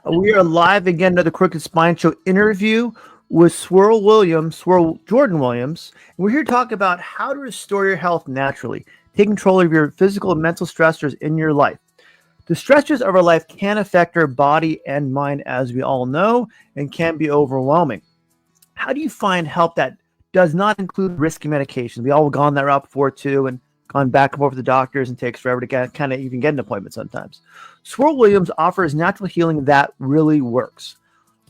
We are live again, another Crooked Spine Show interview with Swirl Jordan Williams. And we're here to talk about how to restore your health naturally, take control of your physical and mental stressors in your life. The stressors of our life can affect our body and mind, as we all know, and can be overwhelming. How do you find help that does not include risky medications? We all have gone that route before too, and gone back and forth with the doctors and takes forever to kind of even get an appointment sometimes. Swirl Williams offers natural healing that really works.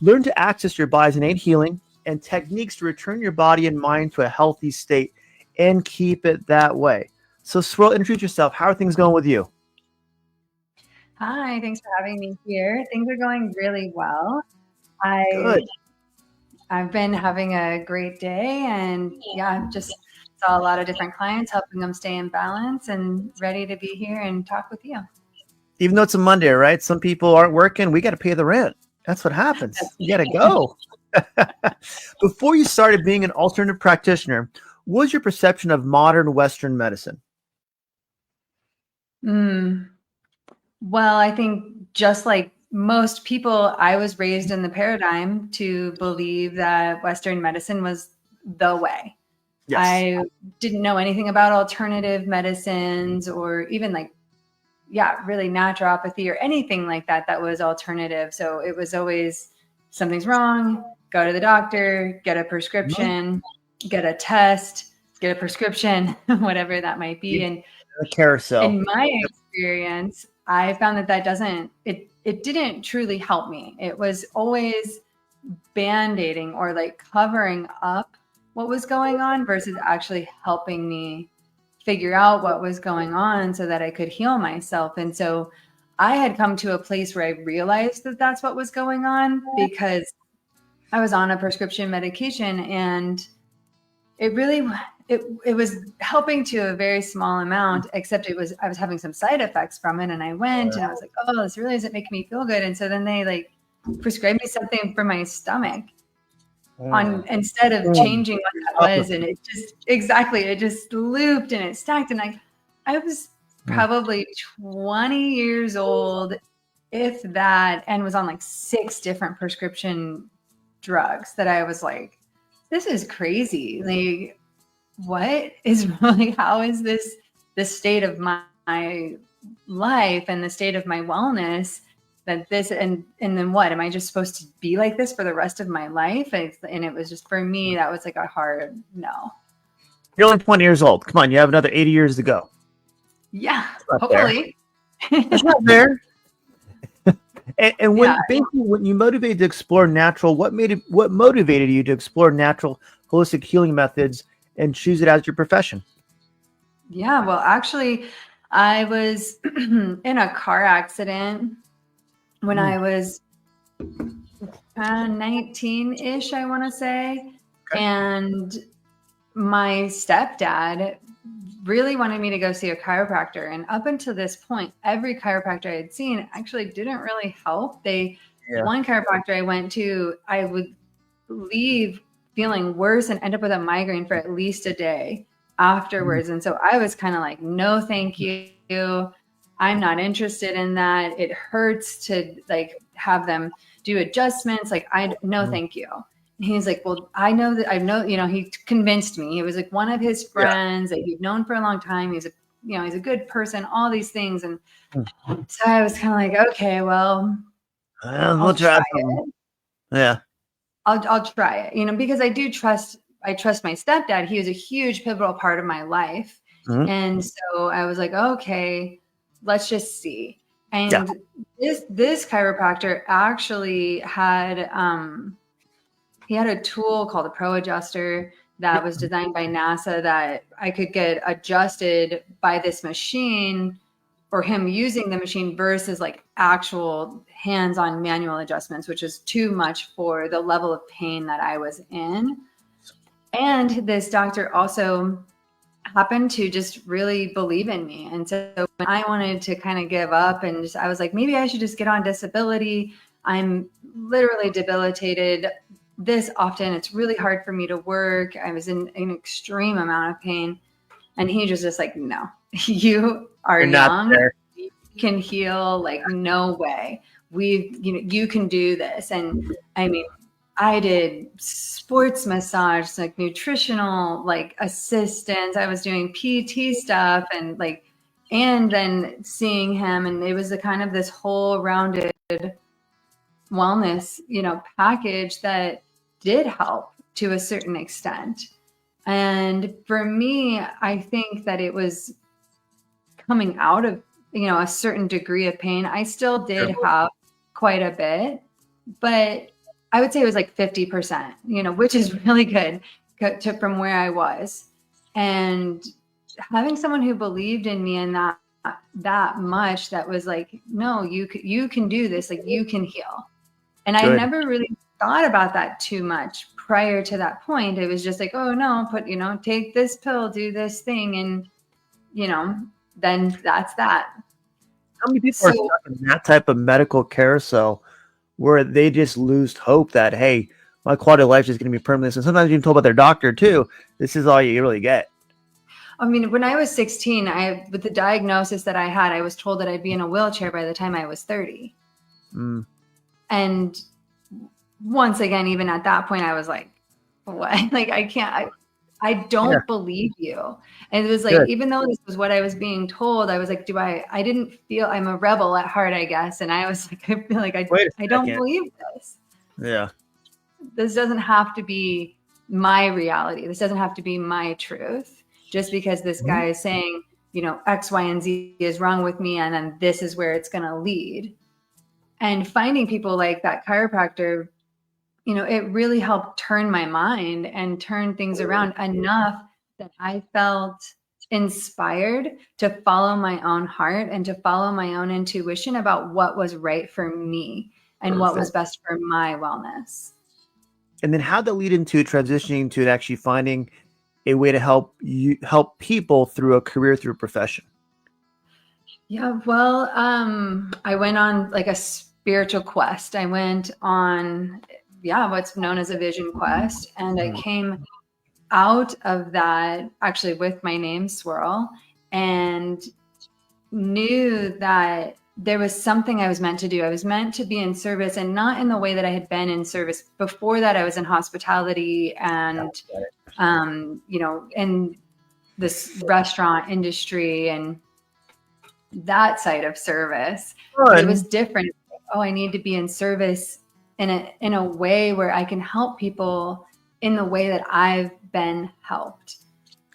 Learn to access your body's innate healing and techniques to return your body and mind to a healthy state and keep it that way. So Swirl, introduce yourself. How are things going with you? Hi, thanks for having me here. Things are going really well. Good. I've been having a great day, and I've just saw a lot of different clients, helping them stay in balance and ready to be here and talk with you. Even though it's a Monday, right? Some people aren't working. We got to pay the rent. That's what happens. You got to go. Before you started being an alternative practitioner, what was your perception of modern Western medicine? Well, I think just like most people, I was raised in the paradigm to believe that Western medicine was the way. Yes. I didn't know anything about alternative medicines or even really naturopathy or anything like that was alternative. So it was always something's wrong, go to the doctor, get a prescription, get a test, get a prescription, whatever that might be. And the carousel. In my experience, I found that it didn't truly help me. It was always band-aiding or like covering up what was going on versus actually helping me figure out what was going on so that I could heal myself. And so I had come to a place where I realized that that's what was going on because I was on a prescription medication, and it was helping to a very small amount, except I was having some side effects from it. And I went and I was like, oh, this really isn't making me feel good. And so then they like prescribed me something for my stomach instead of changing what that was. And it just looped and it stacked. And I was probably 20 years old, if that, and was on like 6 different prescription drugs that I was like, this is crazy. Like, what is really, how is this the state of my life and the state of my wellness that this, and then what, am I just supposed to be like this for the rest of my life? And it was just, for me, that was like a hard no. You're only 20 years old. Come on, you have another 80 years to go. Yeah, hopefully. It's not there. And basically when you motivated to explore natural, what motivated you to explore natural holistic healing methods and choose it as your profession? Yeah, well, actually, I was in a car accident when I was 19-ish, I want to say. Okay. And my stepdad really wanted me to go see a chiropractor. And up until this point, every chiropractor I had seen actually didn't really help. One chiropractor I went to, I would leave feeling worse and end up with a migraine for at least a day afterwards. And so I was kind of like, no, thank you. I'm not interested in that. It hurts to like have them do adjustments. Like, no, thank you. And he's like, well, I know, he convinced me. He was like one of his friends that he'd known for a long time. He's a good person, all these things. And so I was kind of like, okay, well, we'll try it. Yeah. I'll try it, because I trust my stepdad. He was a huge pivotal part of my life. Mm-hmm. And so I was like, okay, let's just see. And this chiropractor actually had, he had a tool called a Pro Adjuster that was designed by NASA that I could get adjusted by this machine, or him using the machine, versus like actual hands-on manual adjustments, which is too much for the level of pain that I was in. And this doctor also happened to just really believe in me. And so when I wanted to kind of give up and I was like, maybe I should just get on disability. I'm literally debilitated this often. It's really hard for me to work. I was in an extreme amount of pain. And he was just like, no, you are young. You can heal. Like, no way. you can do this. And I mean, I did sports massage, like nutritional, like assistance. I was doing PT stuff and then seeing him, and it was the kind of this whole rounded wellness, package that did help to a certain extent. And for me, I think that it was coming out of, a certain degree of pain. I still did have quite a bit, but I would say it was like 50%, which is really good from where I was. And having someone who believed in me and that much, that was like, no, you can do this. Like, you can heal. And I never really thought about that too much prior to that point. It was just like, oh no, take this pill, do this thing. And, then that's that. How many people are stuck in that type of medical carousel where they just lose hope that, hey, my quality of life is going to be permanent? And sometimes you're told by their doctor too, this is all you really get. I mean, when I was 16, with the diagnosis that I had, I was told that I'd be in a wheelchair by the time I was 30. And once again, even at that point, I was like, what? Like, I don't believe you. And it was like, even though this was what I was being told, I was like, I didn't feel, I'm a rebel at heart, I guess. And I was like, I feel like I don't believe this. Yeah. This doesn't have to be my reality. This doesn't have to be my truth. Just because this guy is saying, X, Y, and Z is wrong with me, and then this is where it's going to lead. And finding people like that chiropractor, it really helped turn my mind and turn things around enough that I felt inspired to follow my own heart and to follow my own intuition about what was right for me and what was best for my wellness. And then how'd that lead into transitioning to actually finding a way to help people through a career, through a profession? Yeah, well, I went on like a spiritual quest. I went on, what's known as a vision quest. And I came out of that actually with my name, Swirl, and knew that there was something I was meant to do. I was meant to be in service, and not in the way that I had been in service. Before that, I was in hospitality and, in this restaurant industry and that side of service. But it was different. Oh, I need to be in service in a way where I can help people in the way that I've been helped.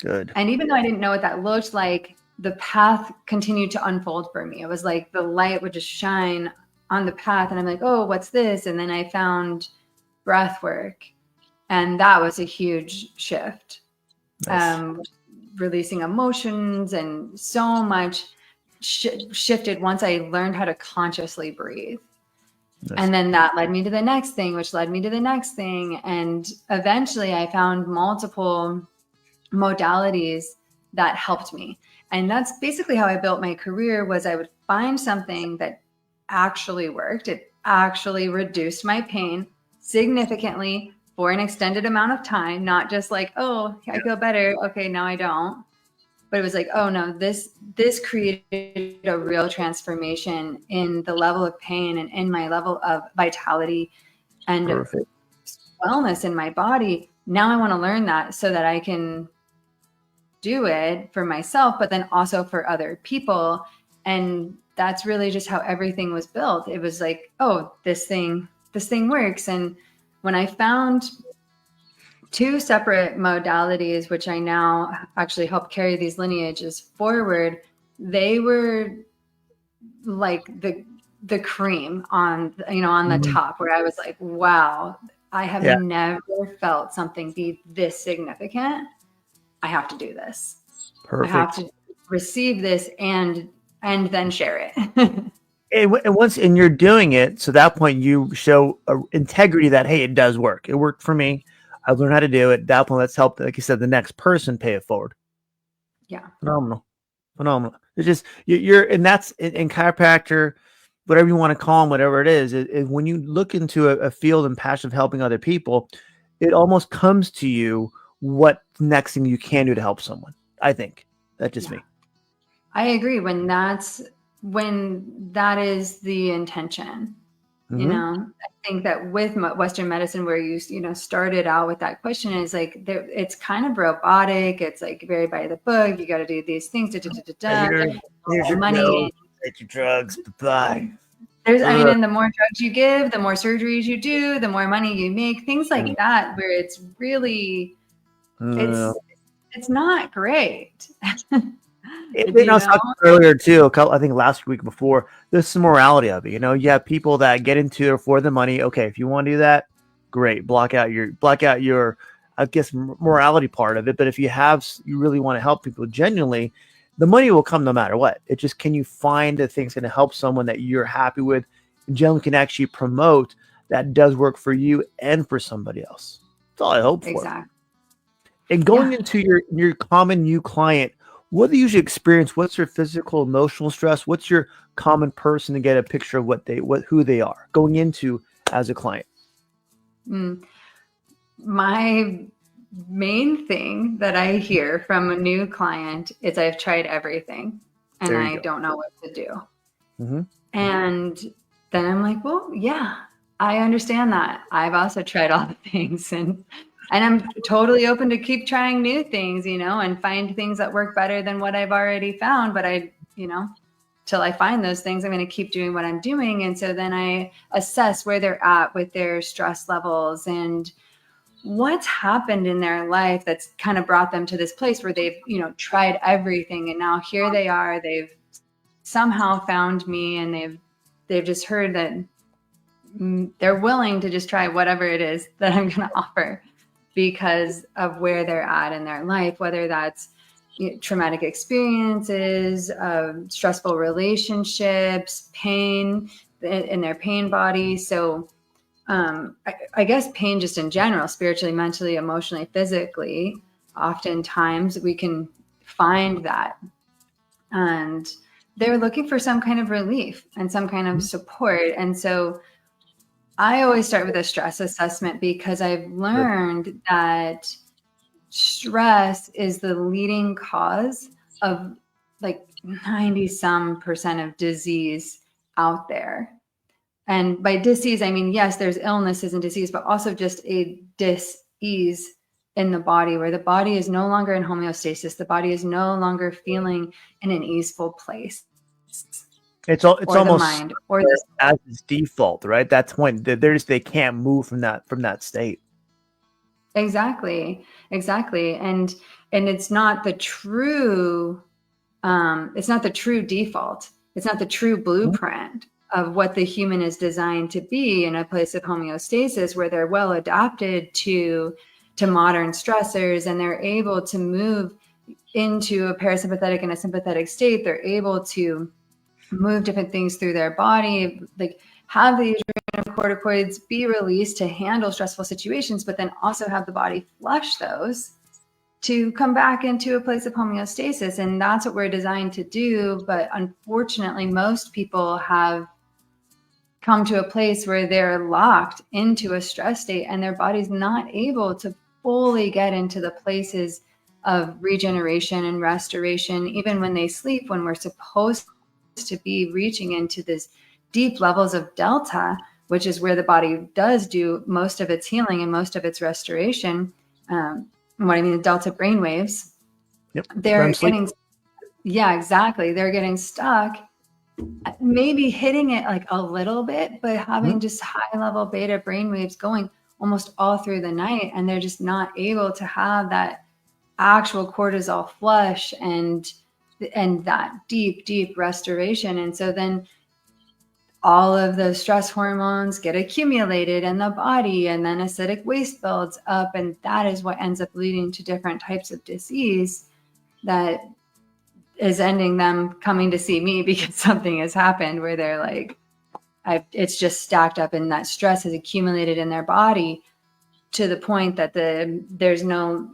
Good. And even though I didn't know what that looked like, the path continued to unfold for me. It was like the light would just shine on the path, and I'm like, oh, what's this? And then I found breath work, and that was a huge shift. Nice. Releasing emotions, and so much shifted once I learned how to consciously breathe. Nice. And then that led me to the next thing, which led me to the next thing. And eventually I found multiple modalities that helped me. And that's basically how I built my career. Was I would find something that actually worked. It actually reduced my pain significantly for an extended amount of time, not just like, oh, I feel better. Okay, now I don't. But it was like, oh no, this created a real transformation in the level of pain and in my level of vitality and wellness in my body. Now I want to learn that so that I can do it for myself, but then also for other people. And that's really just how everything was built. It was like, oh, this thing works. And when I found two separate modalities, which I now actually help carry these lineages forward, they were like the cream on the top, where I was like, wow, I have never felt something be this significant. I have to do this. Perfect. I have to receive this and then share it. and you're doing it, so at that point you show integrity that, hey, it does work. It worked for me. I learned how to do it. At that point, let's help, like you said, the next person pay it forward. Yeah. Phenomenal. It's just, and that's in chiropractor, whatever you want to call them, whatever it is when you look into a field and passion of helping other people, it almost comes to you what next thing you can do to help someone. I think that's just me. I agree. When that is the intention, You Mm-hmm. know, I think that with Western medicine, where started out with that question, is like it's kind of robotic. It's like very by the book. You got to do these things. Da, da, da, da, da. Here's your Money. bill. Take your drugs. Bye. And the more drugs you give, the more surgeries you do, the more money you make. Things like that, where it's really, it's not great. I was talking earlier too, I think last week before, there's some morality of it. You have people that get into it for the money. Okay, if you want to do that, great. Block out your, I guess, morality part of it. But if you really want to help people genuinely, the money will come no matter what. It just, can you find the things going to help someone that you're happy with, and generally can actually promote that does work for you and for somebody else. That's all I hope for. Exactly. And going into your common new client, what do you usually experience? What's your physical, emotional stress? What's your common person to get a picture of who they are going into as a client? My main thing that I hear from a new client is, I've tried everything and I don't know what to do. Mm-hmm. And then I'm like, well, yeah, I understand that. I've also tried all the things, and I'm totally open to keep trying new things, and find things that work better than what I've already found. But till I find those things, I'm going to keep doing what I'm doing. And so then I assess where they're at with their stress levels and what's happened in their life that's kind of brought them to this place where they've, tried everything. And now here they are, they've somehow found me, and they've just heard that they're willing to just try whatever it is that I'm going to offer, because of where they're at in their life, whether that's traumatic experiences, stressful relationships, pain in their pain body. So I guess pain just in general, spiritually, mentally, emotionally, physically, oftentimes we can find that. And they're looking for some kind of relief and some kind of support. And so I always start with a stress assessment, because I've learned that stress is the leading cause of like 90% of disease out there. And by disease, I mean, yes, there's illnesses and disease, but also just a dis-ease in the body, where the body is no longer in homeostasis. The body is no longer feeling in an easeful place. It's almost mind, as its default, right? That's when they can't move from that state. Exactly. And it's not the true default. It's not the true blueprint of what the human is designed to be, in a place of homeostasis where they're well adapted to modern stressors, and they're able to move into a parasympathetic and a sympathetic state. They're able to move different things through their body, like have the adrenocorticoids be released to handle stressful situations, but then also have the body flush those to come back into a place of homeostasis. And that's what we're designed to do. But unfortunately, most people have come to a place where they're locked into a stress state, and their body's not able to fully get into the places of regeneration and restoration, even when they sleep, when we're supposed to be reaching into this deep levels of delta, which is where the body does do most of its healing and most of its restoration. What I mean, the delta brainwaves, they're getting, exactly. They're getting stuck, maybe hitting it like a little bit, but having just high level beta brainwaves going almost all through the night. And they're just not able to have that actual cortisol flush and that deep restoration. And so then all of the stress hormones get accumulated in the body, and then acidic waste builds up. And that is what ends up leading to different types of disease that is ending them coming to see me because something has happened where they're like, it's just stacked up, and that stress has accumulated in their body to the point that there's no,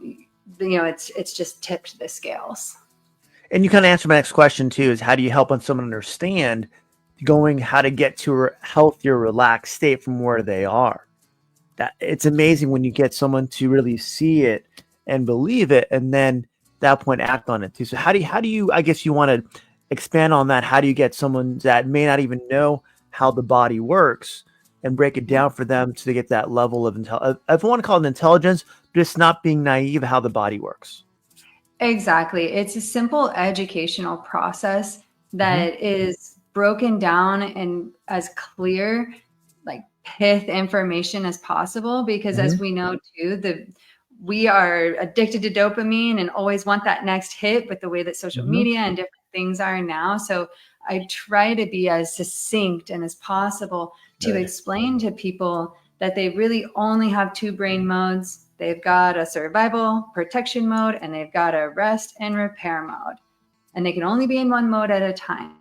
it's just tipped the scales. And you kind of answer my next question too, is how do you help someone understand how to get to a healthier, relaxed state from where they are? That it's amazing when you get someone to really see it and believe it, and then at that point act on it too. So how do you, I guess you want to expand on that. How do you get someone that may not even know how the body works and break it down for them to get that level of I don't want to call it intelligence, but it's not being naive how the body works. Exactly. It's a simple educational process that is broken down and as clear, like pith information as possible, because as we know too, we are addicted to dopamine and always want that next hit with the way that social media and different things are now. So I try to be as succinct and as possible to explain to people that they really only have two brain modes. They've got a survival protection mode, and they've got a rest and repair mode. And they can only be in one mode at a time.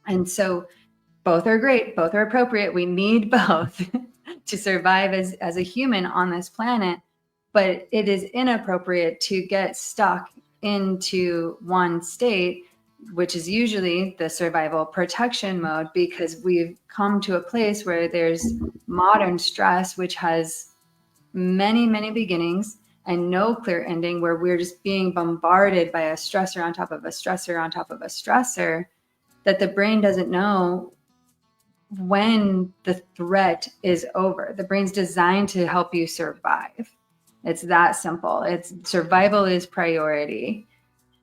And so both are great. Both are appropriate. We need both to survive as a human on this planet. But it is inappropriate to get stuck into one state, which is usually the survival protection mode, because we've come to a place where there's modern stress, which has many, many beginnings and no clear ending, where we're just being bombarded by a stressor on top of a stressor on top of a stressor, that the brain doesn't know when the threat is over. The brain's designed to help you survive. It's that simple. It's survival is priority.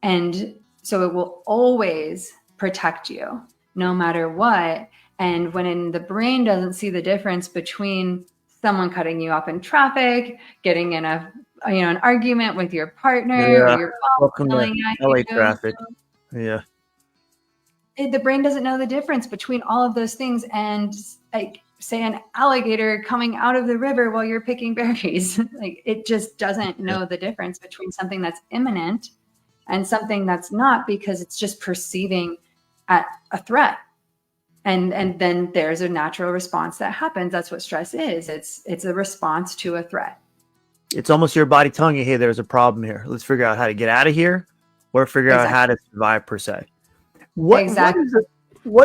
And so it will always protect you no matter what. And when the brain doesn't see the difference between someone cutting you off in traffic, getting in an argument with your partner, or your welcome to LA traffic. Yeah. The brain doesn't know the difference between all of those things, and like say an alligator coming out of the river while you're picking berries. Like it just doesn't know the difference between something that's imminent and something that's not, because it's just perceiving a threat. And then there's a natural response that happens. That's what stress is. It's a response to a threat. It's almost your body telling you, hey, there's a problem here. Let's figure out how to get out of here, or figure out how to survive per se. What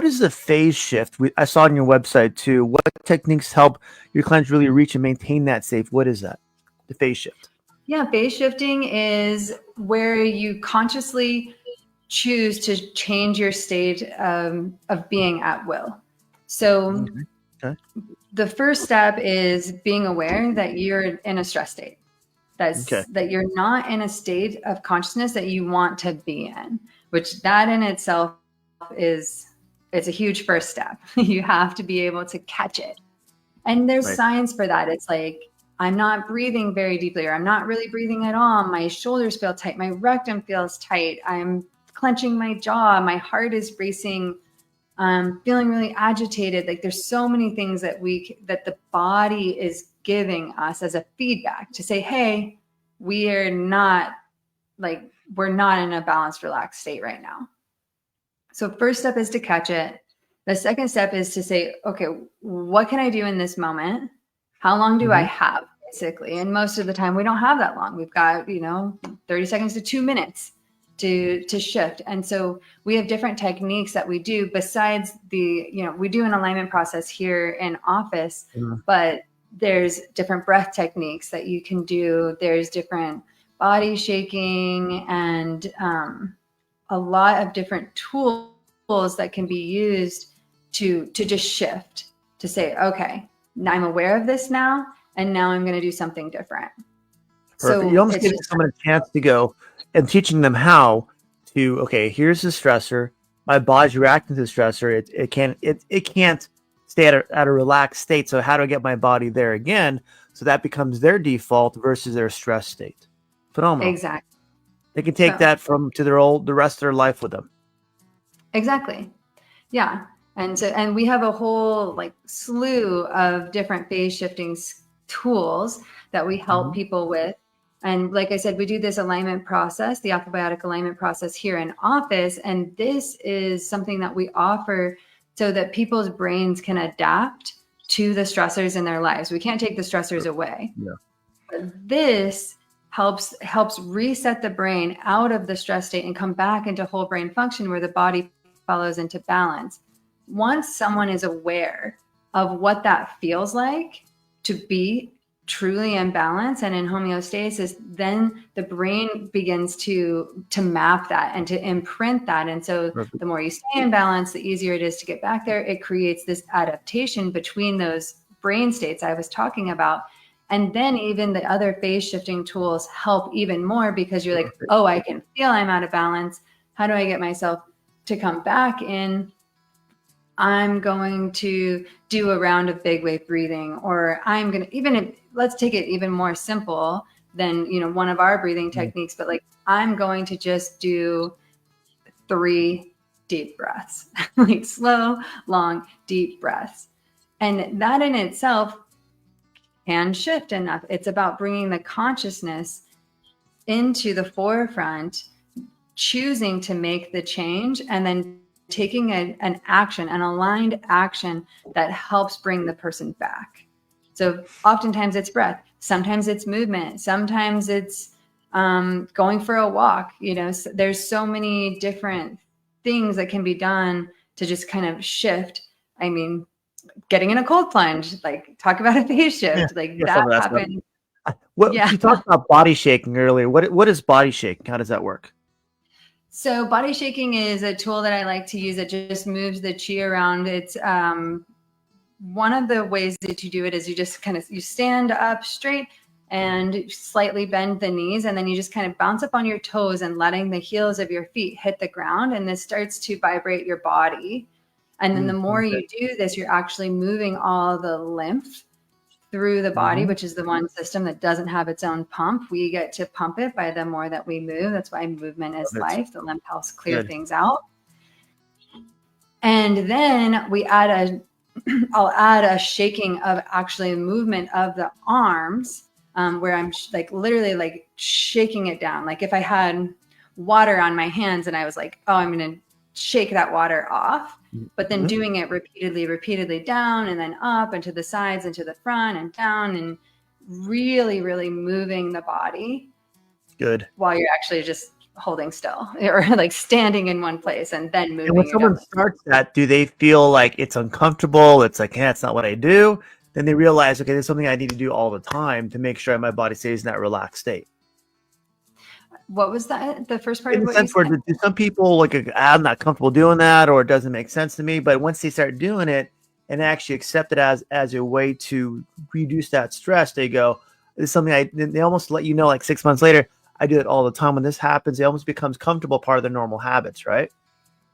is the phase shift? I saw on your website too. What techniques help your clients really reach and maintain that safe? What is that? The phase shift. Yeah, phase shifting is where you consciously choose to change your state of being at will. So the first step is being aware that you're in a stress state. That you're not in a state of consciousness that you want to be in, which that in itself it's a huge first step. You have to be able to catch it. And there's science for that. It's like, I'm not breathing very deeply, or I'm not really breathing at all. My shoulders feel tight. My rectum feels tight. I'm clenching my jaw. My heart is racing. I'm feeling really agitated. Like there's so many things that the body is giving us as a feedback to say, hey, we're not in a balanced, relaxed state right now. So first step is to catch it. The second step is to say, okay, what can I do in this moment? How long do I have, basically? And most of the time we don't have that long. We've got, 30 seconds to 2 minutes to shift. And so we have different techniques that we do besides we do an alignment process here in office, but there's different breath techniques that you can do. There's different body shaking and a lot of different tools that can be used to just shift, to say, okay, I'm aware of this now, and now I'm going to do something different. Perfect. So you almost give someone a chance to go and teaching them how to, okay, here's the stressor. My body's reacting to the stressor. It can't stay at a relaxed state. So how do I get my body there again? So that becomes their default versus their stress state. Phenomenal. Exactly. They can take that to the rest of their life with them. Exactly. Yeah. And we have a whole slew of different phase shifting tools that we help people with. And like I said, we do this alignment process, the aquabiotic alignment process here in office. And this is something that we offer so that people's brains can adapt to the stressors in their lives. We can't take the stressors away. Yeah. But this helps reset the brain out of the stress state and come back into whole brain function, where the body follows into balance. Once someone is aware of what that feels like to be truly in balance and in homeostasis, then the brain begins to map that and to imprint that. And so the more you stay in balance, the easier it is to get back there. It creates this adaptation between those brain states I was talking about. And then even the other phase shifting tools help even more, because you're like, oh, I can feel I'm out of balance. How do I get myself to come back in? I'm going to do a round of big wave breathing, or I'm going to, even if, let's take it even more simple than, one of our breathing techniques, but like, I'm going to just do 3 deep breaths, like slow, long, deep breaths. And that in itself can shift enough. It's about bringing the consciousness into the forefront, choosing to make the change, and then taking an action, an aligned action that helps bring the person back. So oftentimes it's breath, sometimes it's movement, sometimes it's going for a walk. So there's so many different things that can be done to just kind of shift. I mean, getting in a cold plunge, like talk about a phase shift, that happens. You talked about body shaking earlier. What is body shaking? How does that work? So body shaking is a tool that I like to use. It just moves the chi around. It's one of the ways that you do it is you just you stand up straight and slightly bend the knees, and then you just kind of bounce up on your toes and letting the heels of your feet hit the ground, and this starts to vibrate your body. And then the more you do this, you're actually moving all the lymph through the body, which is the one system that doesn't have its own pump. We get to pump it by the more that we move. That's why movement is life. The lymph helps clear things out. And then I'll add a shaking of actually movement of the arms, where I'm literally shaking it down. Like if I had water on my hands and I was like, oh, I'm going to shake that water off, but then doing it repeatedly down and then up and to the sides and to the front and down, and really, really moving the body. Good. While you're actually just holding still or like standing in one place and then moving. And when someone starts that, do they feel like it's uncomfortable? It's like, it's not what I do. Then they realize, okay, there's something I need to do all the time to make sure my body stays in that relaxed state. What was that? The first part In of the what you sense where said? some people like, I'm not comfortable doing that, or it doesn't make sense to me. But once they start doing it and actually accept it as a way to reduce that stress, they go, "This is something they almost let you know, like 6 months later, I do it all the time. When this happens, it almost becomes comfortable, part of their normal habits, right?"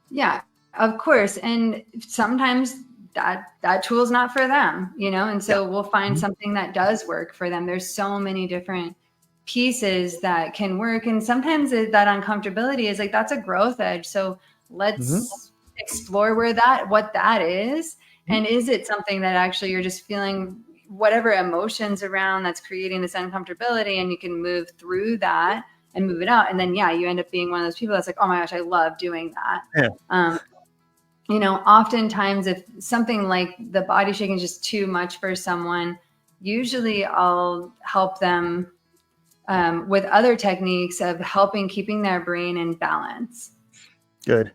Yeah, of course. And sometimes that tool is not for them, and so we'll find something that does work for them. There's so many different pieces that can work, and sometimes that uncomfortability is like, that's a growth edge. So let's explore what that is, and is it something that actually you're just feeling whatever emotions around that's creating this uncomfortability, and you can move through that and move it out, and then you end up being one of those people that's like, oh my gosh, I love doing that. Oftentimes if something like the body shaking is just too much for someone, usually I'll help them with other techniques of keeping their brain in balance. Good.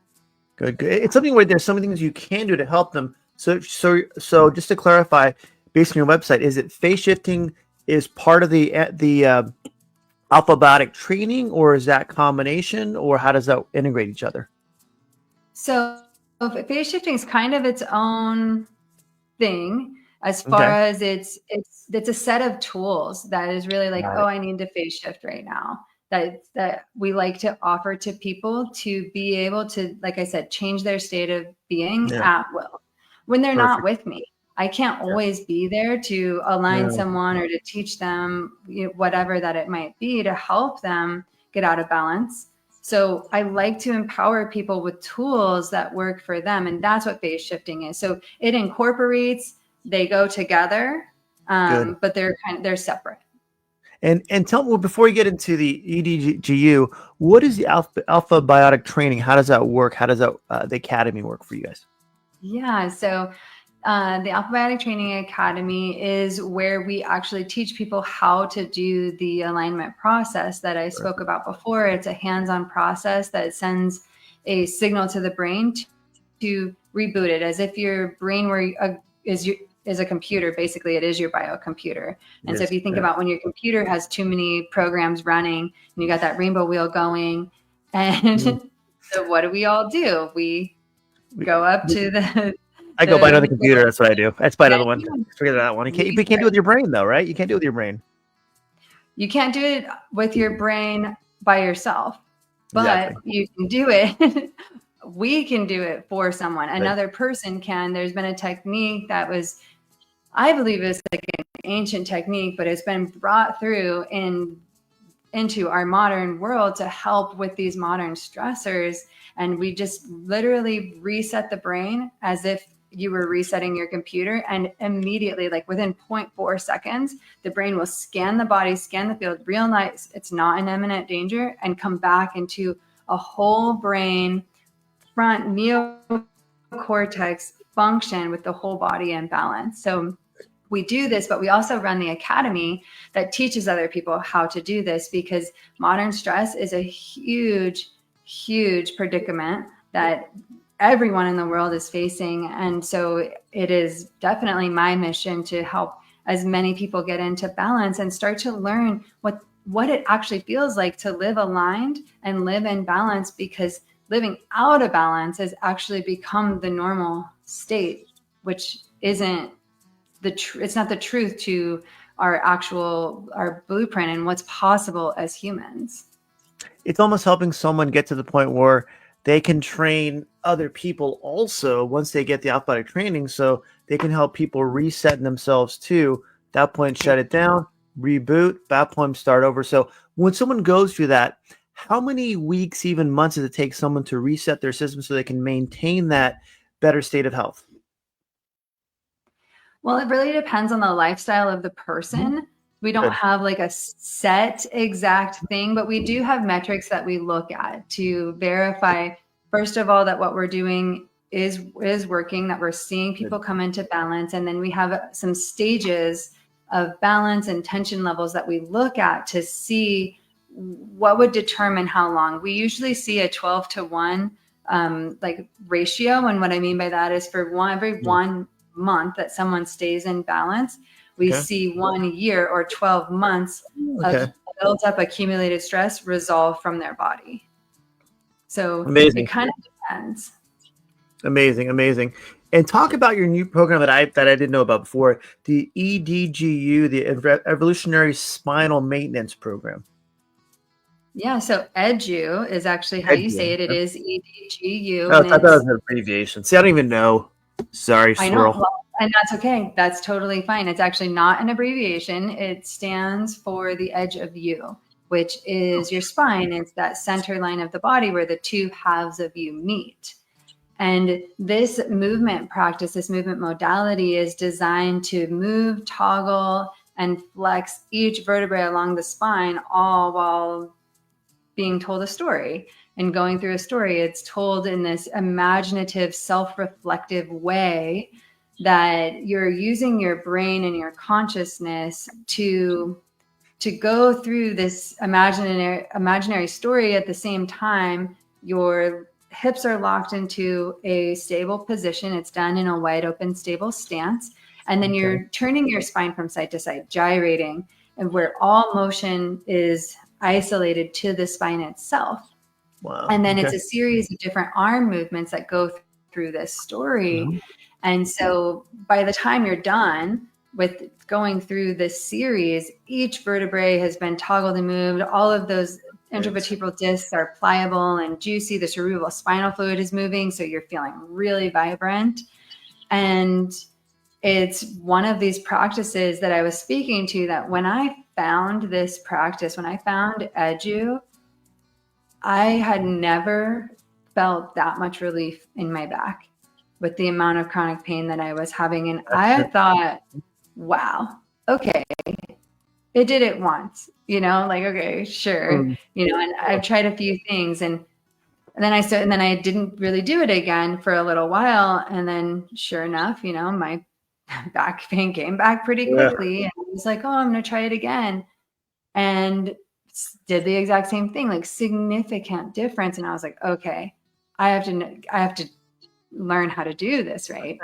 It's something where there's so many things you can do to help them. So just to clarify, based on your website, is it phase shifting is part of the alpha biotic training, or is that combination, or how does that integrate each other? So phase shifting is kind of its own thing. As far as it's a set of tools that is really like, oh, I need to phase shift right now. That we like to offer to people to be able to, like I said, change their state of being at will when they're not with me. I can't always be there to align someone or to teach them whatever that it might be to help them get out of balance. So I like to empower people with tools that work for them. And that's what phase shifting is. So it incorporates, they go together, but they're separate. And tell me, before we get into the EDGU, what is the alpha biotic training? How does that work? How does the academy work for you guys? Yeah, so the Alpha Biotic Training Academy is where we actually teach people how to do the alignment process that I spoke about before. It's a hands-on process that sends a signal to the brain to reboot it, as if your brain is a computer. Basically, it is your biocomputer. And so Yes, if you think yeah. about when your computer has too many programs running and you got that rainbow wheel going, and so what do we all do? We go up to I go buy another the computer. That's what I do. Let's buy another one. menu. Forget that one. You can't do it with your brain though, right? You can't do it with your brain. You can't do it with your brain by yourself, but Exactly. you can do it. We can do it for someone. Another person can. There's been a technique that was, I believe, is like an ancient technique, but it's been brought through into our modern world to help with these modern stressors. And we just literally reset the brain as if you were resetting your computer, and immediately, like within 0.4 seconds, the brain will scan the body, scan the field, realize it's not in imminent danger, and come back into a whole brain front neocortex function with the whole body in balance. So we do this, but we also run the academy that teaches other people how to do this, because modern stress is a huge, huge predicament that everyone in the world is facing. And so it is definitely my mission to help as many people get into balance and start to learn what it actually feels like to live aligned and live in balance, because living out of balance has actually become the normal state, which isn't it's not the truth to our blueprint and what's possible as humans. It's almost helping someone get to the point where they can train other people also once they get the athletic training, so they can help people reset themselves too. That point, shut it down, reboot, that point, start over. So when someone goes through that, how many weeks, even months, does it take someone to reset their system so they can maintain that better state of health? Well, it really depends on the lifestyle of the person. We don't have like a set exact thing, but we do have metrics that we look at to verify, first of all, that what we're doing is working, that we're seeing people come into balance. And then we have some stages of balance and tension levels that we look at to see what would determine how long. We usually see a 12-to-1 like ratio. And what I mean by that is for every 1 month that someone stays in balance, we see 1 year or 12 months of built up accumulated stress resolve from their body. So it kind of depends. Amazing. And talk about your new program that I didn't know about before, the EDGU, the Evolutionary Spinal Maintenance Program. Yeah, so EDGU is actually how you say it. It is EDGU. Oh, I thought that was an abbreviation. See, I don't even know. Sorry, Swirl. I know, and that's okay. That's totally fine. It's actually not an abbreviation. It stands for the edge of you, which is your spine. It's that center line of the body where the two halves of you meet. And this movement practice, this movement modality is designed to move, toggle, and flex each vertebrae along the spine, all while being told a story. And going through a story, it's told in this imaginative, self-reflective way that you're using your brain and your consciousness to go through this imaginary story. At the same time, your hips are locked into a stable position. It's done in a wide open, stable stance. And then you're turning your spine from side to side, gyrating, and where all motion is isolated to the spine itself. Wow. And then it's a series of different arm movements that go through this story. And so by the time you're done with going through this series, each vertebrae has been toggled and moved. All of those intervertebral discs are pliable and juicy. The cerebral spinal fluid is moving, so you're feeling really vibrant. And it's one of these practices that I was speaking to, that when I found this practice, when I found EDGU, I had never felt that much relief in my back with the amount of chronic pain that I was having. And I thought, wow, okay, it did it once, like, okay, sure. And I've tried a few things, and then I didn't really do it again for a little while. And then sure enough, my back pain came back pretty quickly. And I was like, oh, I'm going to try it again. And did the exact same thing, like significant difference. And I was like, okay, I have to learn how to do this, right?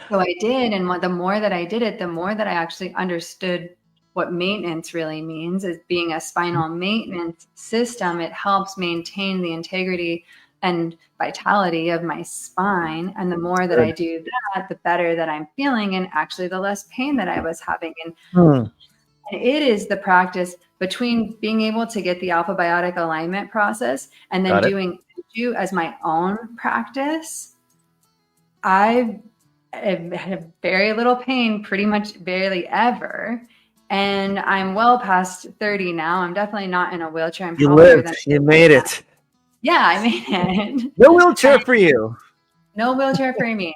So I did. And the more that I did it, the more that I actually understood what maintenance really means as being a spinal maintenance system. It helps maintain the integrity and vitality of my spine. And the more that I Good. do that, the better that I'm feeling, and actually the less pain that I was having. Hmm. And it is the practice between being able to get the alpha biotic alignment process and then Got it. doing Edu as my own practice. I've had very little pain, pretty much barely ever. And I'm well past 30 now. I'm definitely not in a wheelchair. I'm You healthier lived. than, You made it. yeah, I made it. No wheelchair And for you. no wheelchair for me.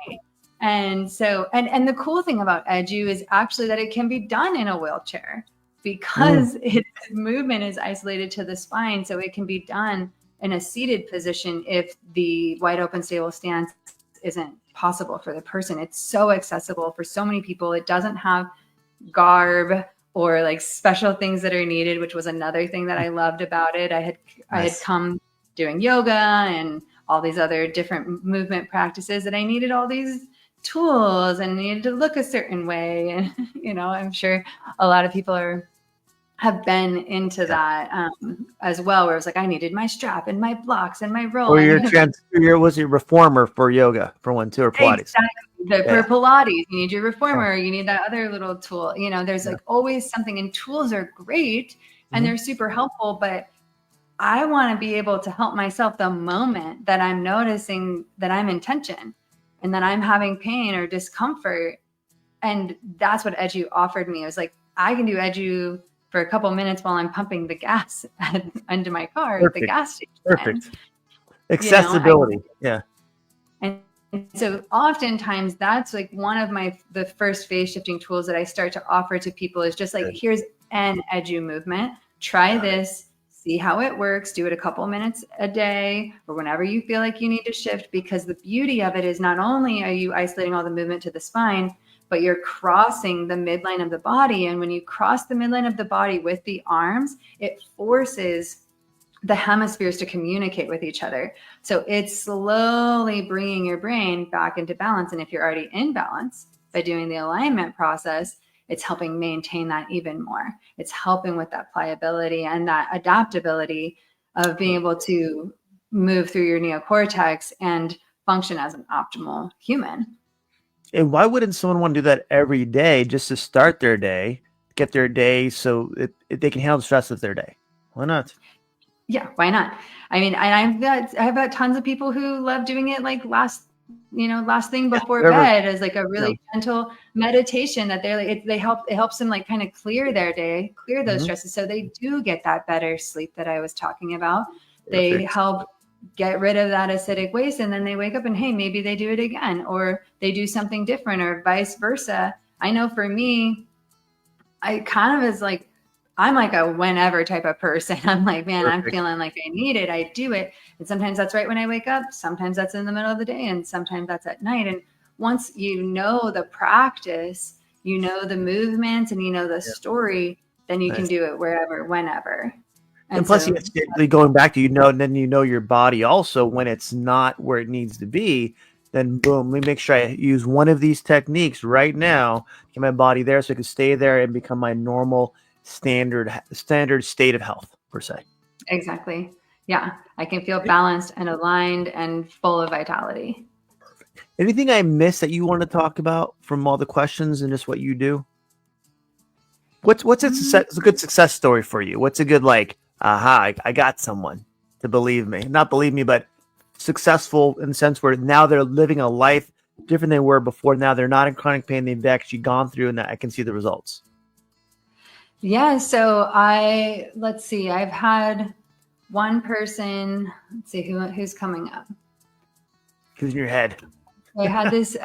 And so, and the cool thing about Edu is actually that it can be done in a wheelchair because its movement is isolated to the spine. So it can be done in a seated position if the wide open stable stance isn't possible for the person. It's so accessible for so many people. It doesn't have garb or like special things that are needed, which was another thing that I loved about it. I had Nice. come doing yoga and all these other different movement practices that I needed all these tools and needed to look a certain way. And, I'm sure a lot of people have been into that as well, where it's like, I needed my strap and my blocks and my roll. Or I you're needed was your reformer for yoga for one too, or Pilates. exactly. For Yeah. Pilates, you need your reformer, you need that other little tool. There's Yeah. like always something, and tools are great and Mhm. they're super helpful, but I want to be able to help myself the moment that I'm noticing that I'm in tension and that I'm having pain or discomfort. And that's what Edu offered me. It was like, I can do Edu for a couple minutes while I'm pumping the gas into my car at the Perfect. gas station. Perfect. I Accessibility. Yeah. And so oftentimes that's like one of the first phase shifting tools that I start to offer to people is just like, Good. here's an Edu movement. Try Got it. this, see how it works, do it a couple minutes a day or whenever you feel like you need to shift, because the beauty of it is not only are you isolating all the movement to the spine, but you're crossing the midline of the body. And when you cross the midline of the body with the arms, it forces the hemispheres to communicate with each other. So it's slowly bringing your brain back into balance. And if you're already in balance by doing the alignment process, it's helping maintain that even more. It's helping with that pliability and that adaptability of being able to move through your neocortex and function as an optimal human. And why wouldn't someone want to do that every day just to start their day, get their day so they can handle the stress of their day? Why not? Yeah, why not? I mean, and I've got tons of people who love doing it like last thing before Whatever. bed as like a really Yeah. gentle meditation that they're like, it helps them like kind of clear their day, clear those Mhm. stresses. So they do get that better sleep that I was talking about. They Perfect. help get rid of that acidic waste, and then they wake up and, hey, maybe they do it again, or they do something different, or vice versa. I know for me, I kind of is like, I'm like a whenever type of person. I'm like, man, I'm Perfect. feeling like I need it. I do it. And sometimes that's right when I wake up. Sometimes that's in the middle of the day. And sometimes that's at night. And once you know the practice, you know the movements, and you know the Yeah. story, then you can Nice. do it wherever, whenever. And And plus, so, going back to, and then your body also when it's not where it needs to be. Then boom, let me make sure I use one of these techniques right now, get my body there so it can stay there and become my normal standard state of health per se. exactly. Yeah. I can feel balanced and aligned and full of vitality. Anything I missed that you want to talk about from all the questions and just what you do? What's a good success story for you? What's a good like, aha, I got someone to believe me, not believe me, but successful in the sense where now they're living a life different than they were before. Now they're not in chronic pain. They've actually gone through, and I can see the results. Yeah. So let's see, I've had one person, let's see who's coming up. Who's in your head? I had this,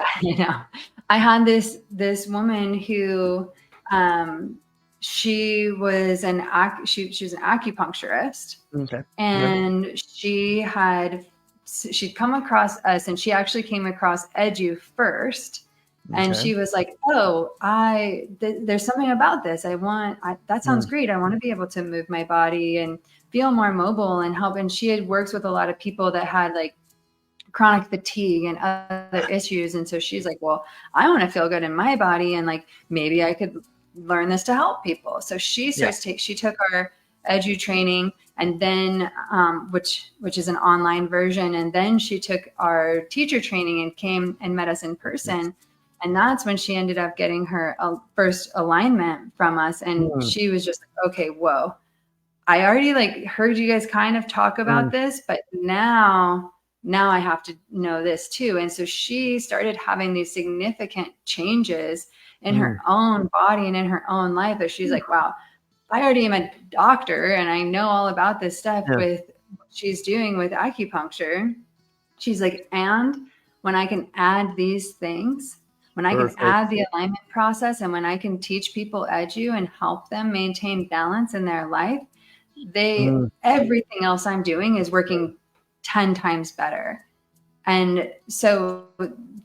I had this woman who, she was she was an acupuncturist, Okay. and she'd come across us, and she actually came across Edu first. And Okay. she was like, oh, there's something about this. That sounds great. I want to be able to move my body and feel more mobile and help. And she had worked with a lot of people that had like chronic fatigue and other issues. And so she's like, well, I want to feel good in my body, and like maybe I could learn this to help people. So she she took our edu training, and then which is an online version, and then she took our teacher training and came and met us in person. And that's when she ended up getting her first alignment from us. And she was just like, okay, whoa, I already like heard you guys kind of talk about this, but now I have to know this too. And so she started having these significant changes in her own body and in her own life, that she's like, wow, I already am a doctor and I know all about this stuff with what she's doing with acupuncture. She's like, and when I can add these things, when I can add the alignment process, and when I can teach people edu and help them maintain balance in their life, everything else I'm doing is working 10 times better. And so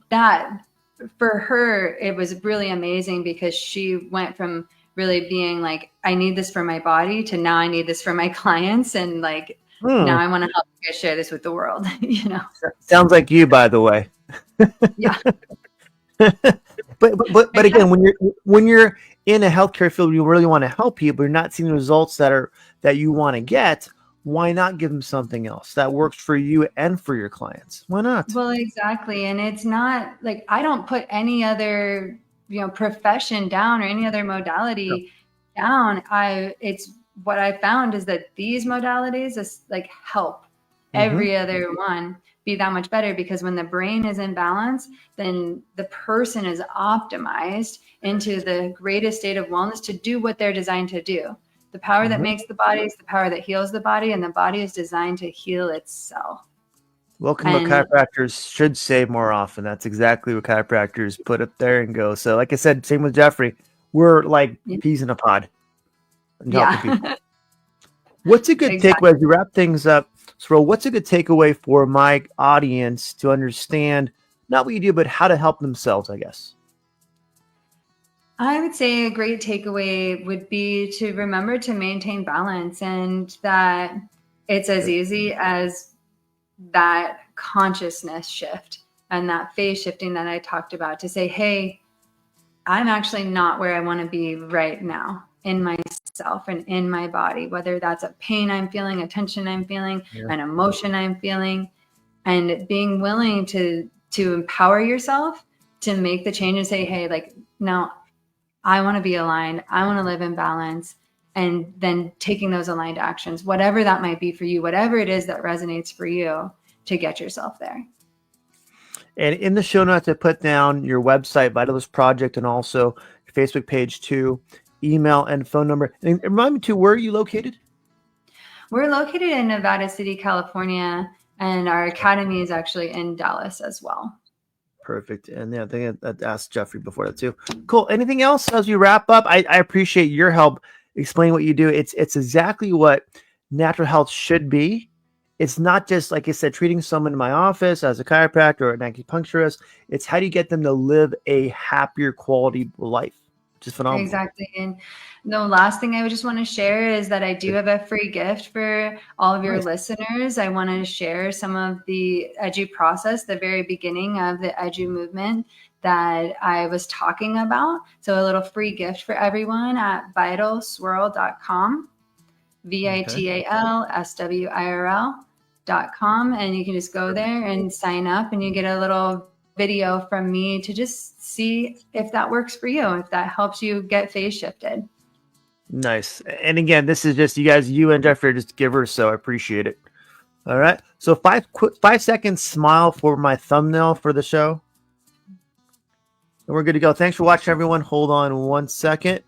that for her, it was really amazing, because she went from really being like, I need this for my body, to now I need this for my clients. And like, now I want to help you guys share this with the world, you know? Sounds like you, by the way. Yeah. but again, when you're in a healthcare field, you really want to help people, you're not seeing the results that you want to get. Why not give them something else that works for you and for your clients? Why not? Well, exactly. And it's not like, I don't put any other, profession down, or any other modality down. It's what I found is that these modalities is like help every other one be that much better, because when the brain is in balance, then the person is optimized into the greatest state of wellness to do what they're designed to do. The power that makes the body is the power that heals the body, and the body is designed to heal itself. Welcome to what chiropractors should say more often. That's exactly what chiropractors put up there and go. So like I said, same with Jeffrey, we're like peas in a pod. What's a good takeaway as you wrap things up? Swirl, what's a good takeaway for my audience to understand not what you do, but how to help themselves, I guess? I would say a great takeaway would be to remember to maintain balance, and that it's as easy as that consciousness shift and that phase shifting that I talked about, to say, hey, I'm actually not where I want to be right now in myself and in my body, whether that's a pain I'm feeling, a tension I'm feeling, an emotion I'm feeling, and being willing to empower yourself to make the change and say, hey, like, no, I want to be aligned. I want to live in balance. And then taking those aligned actions, whatever that might be for you, whatever it is that resonates for you, to get yourself there. And in the show notes, I put down your website, Vitalist Project, and also your Facebook page too, email and phone number. And remind me too, where are you located? We're located in Nevada City, California, and our academy is actually in Dallas as well. Perfect. And yeah, I think I asked Jeffrey before that too. Cool. Anything else as we wrap up? I appreciate your help explaining what you do. It's exactly what natural health should be. It's not just, like I said, treating someone in my office as a chiropractor or an acupuncturist. It's how do you get them to live a happier quality life, which is phenomenal. Exactly. And the last thing I would just want to share is that I do have a free gift for all of your listeners. I want to share some of the edu process, the very beginning of the edu movement that I was talking about. So a little free gift for everyone at vitalswirl.com, vitalswirl.com. And you can just go there and sign up, and you get a little video from me to just see if that works for you, if that helps you get phase shifted. Nice. And again, this is just you and Jeffrey are just givers, so I appreciate it. All right. So 5 seconds smile for my thumbnail for the show. And we're good to go. Thanks for watching, everyone. Hold on 1 second.